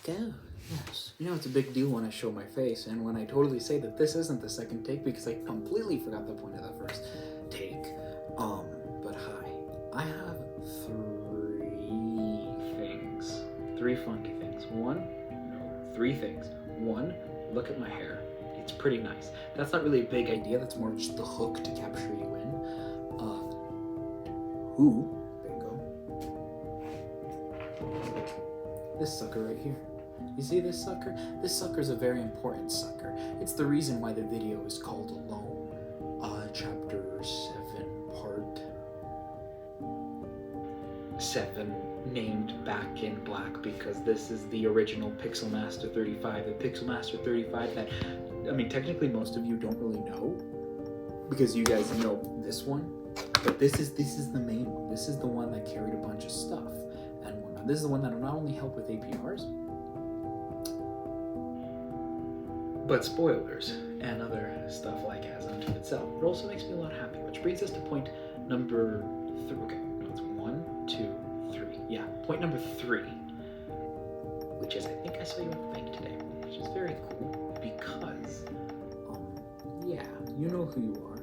go. Yes. You know, it's a big deal when I show my face and when I totally say that this isn't the second take because I completely forgot the point of that first take. But hi. I have three funky things. Three things. One, look at my hair. It's pretty nice. That's not really a big idea, that's more just the hook to capture you in. Bingo. This sucker right here. You see this sucker? This sucker's a very important sucker. It's the reason why the video is called Alone. Chapter 7, part 7, named Back in Black because this is the original Pixel Master 35. The Pixel Master 35 that, I mean, technically most of you don't really know because you guys know this one, but this is the main one. This is the one that carried a bunch of stuff and whatnot. This is the one that'll not only help with APRs, but spoilers and other stuff like as unto itself. It also makes me a lot happy, which brings us to point number 3. Okay, no, it's 1, 2, 3. Yeah, point number 3, which is I think I saw you at the bank today, which is very cool because, yeah, you know who you are.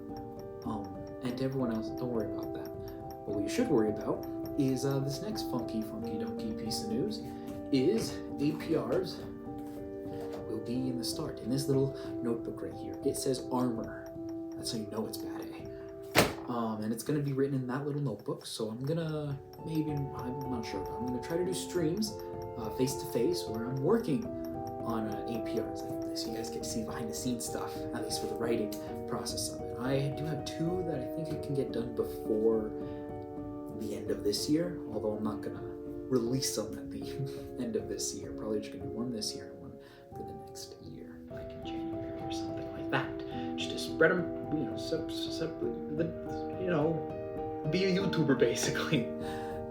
And to everyone else, don't worry about that. What you should worry about is this next funky donkey piece of news is APRs will be in the start. In this little notebook right here, it says armor. That's how you know it's bad A. And it's gonna be written in that little notebook. So I'm gonna I'm not sure, but I'm gonna try to do streams face to face where I'm working on APRs like this. You guys get to see behind the scenes stuff, at least for the writing process of it. I do have 2 that I think I can get done before the end of this year, although I'm not gonna release them at the end of this year. Probably just gonna do one this year and one for the next year, like in January or something like that. Just to spread them, be a YouTuber basically.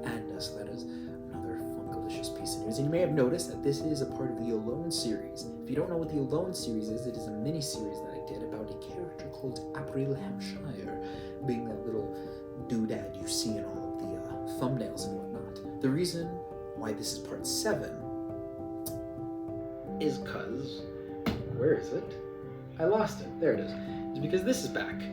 And so that is another funkalicious piece of news. And you may have noticed that this is a part of the Alone series. If you don't know what the Alone series is, it is a mini-series that I did about a character called April Hampshire, being that little doodad you see in all of the thumbnails and whatnot. The reason why this is part 7 is because, where is it? I lost it. There it is. It's because this is back.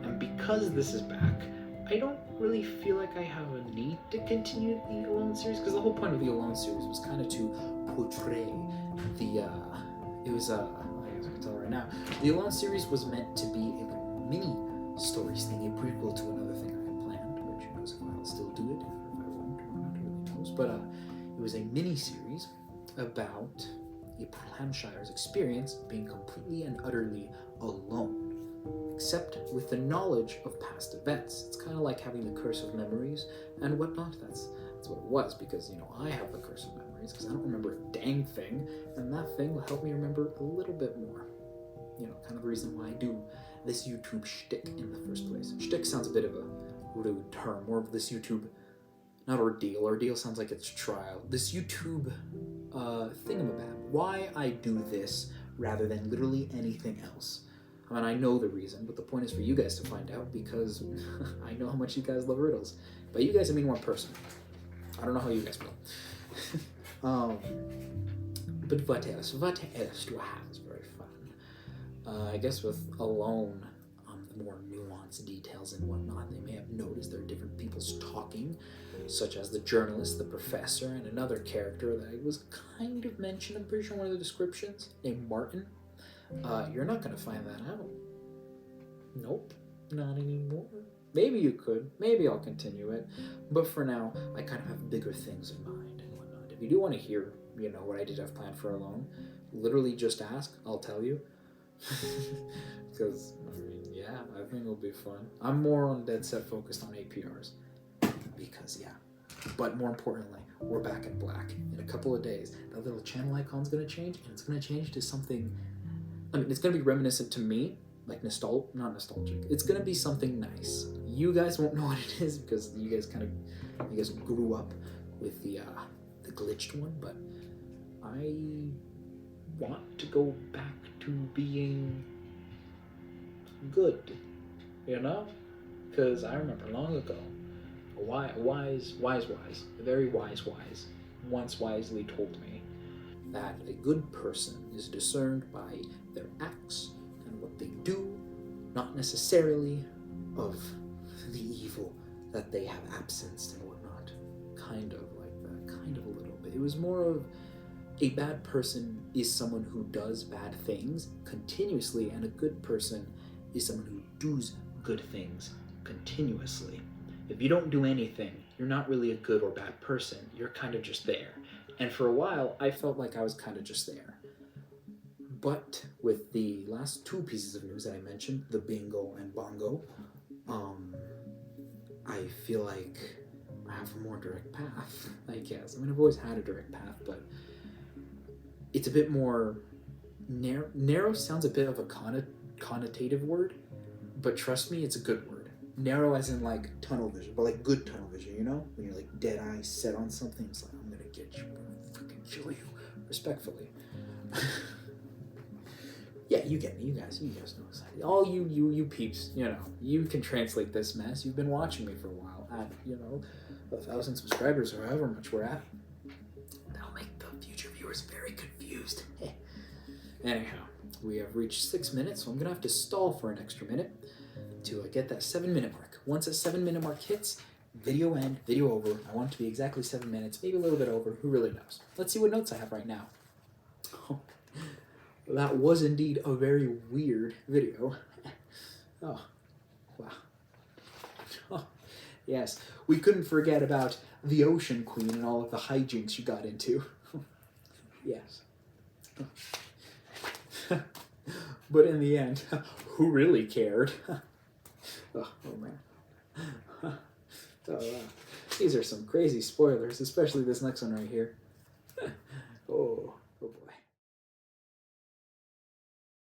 And because this is back, I don't really feel like I have a need to continue the Alone series, because the whole point of the Alone series was kind of to portray the, I guess I can tell right now, the Alone series was meant to be a little mini stories thing, a prequel to another thing I had planned, which who knows if I'll still do it, if I won't, or not, who really knows, but it was a mini series about April Hampshire's experience being completely and utterly alone, except with the knowledge of past events. It's kind of like having the curse of memories and whatnot. That's what it was, because, I have the curse of memories, because I don't remember a dang thing, and that thing will help me remember a little bit more. Kind of the reason why I do this YouTube shtick in the first place. Shtick sounds a bit of a rude term, more of this YouTube, not ordeal. Ordeal sounds like it's trial. This YouTube thingamabab. Why I do this rather than literally anything else. I mean, I know the reason, but the point is for you guys to find out, because I know how much you guys love riddles. By you guys, I mean one person. I don't know how you guys feel. But what else? What else do I have? It's very fun. I guess with Alone, the more nuanced details and whatnot, they may have noticed there are different people's talking, such as the journalist, the professor, and another character that was kind of mentioned, I'm pretty sure, in one of the descriptions, named Martin. You're not going to find that out. Nope, not anymore. Maybe you could. Maybe I'll continue it. But for now, I kind of have bigger things in mind and whatnot. If you do want to hear, what I did have planned for Alone, literally just ask. I'll tell you. Because, I think it'll be fun. I'm more on dead set focused on APRs. Because, But more importantly, we're back in black. In a couple of days, that little channel icon's going to change, and it's going to change to something... it's going to be reminiscent to me, like not nostalgic. It's going to be something nice. You guys won't know what it is because you guys grew up with the glitched one, but I want to go back to being good, because I remember long ago, a very wise once wisely told me that a good person is discerned by their acts and what they do, not necessarily of the evil that they have absenced and whatnot. Kind of like that, kind of a little bit. It was more of a bad person is someone who does bad things continuously, and a good person is someone who does good things continuously. If you don't do anything, you're not really a good or bad person. You're kind of just there. And for a while, I felt like I was kind of just there. But with the last two pieces of news that I mentioned, the bingo and bongo, I feel like I have a more direct path, I guess. I mean, I've always had a direct path, but it's a bit more narrow. Narrow sounds a bit of a connotative word, but trust me, it's a good word. Narrow as in like tunnel vision, but like good tunnel vision, you know? When you're like dead eye set on something, it's like, I'm gonna get you, I'm gonna freaking kill you, respectfully. Yeah, you get me, you guys know exactly. All you peeps, you know, you can translate this mess. You've been watching me for a while at, 1,000 subscribers or however much we're at. That'll make the future viewers very confused. Anyhow, we have reached 6 minutes, so I'm gonna have to stall for an extra minute to get that 7-minute mark. Once that 7-minute mark hits, video end, video over. I want it to be exactly 7 minutes, maybe a little bit over, who really knows. Let's see what notes I have right now. That was indeed a very weird video. Oh, wow. Oh, yes, we couldn't forget about the Ocean Queen and all of the hijinks you got into. Yes. But in the end, who really cared? Oh man. Oh, wow. These are some crazy spoilers, especially this next one right here.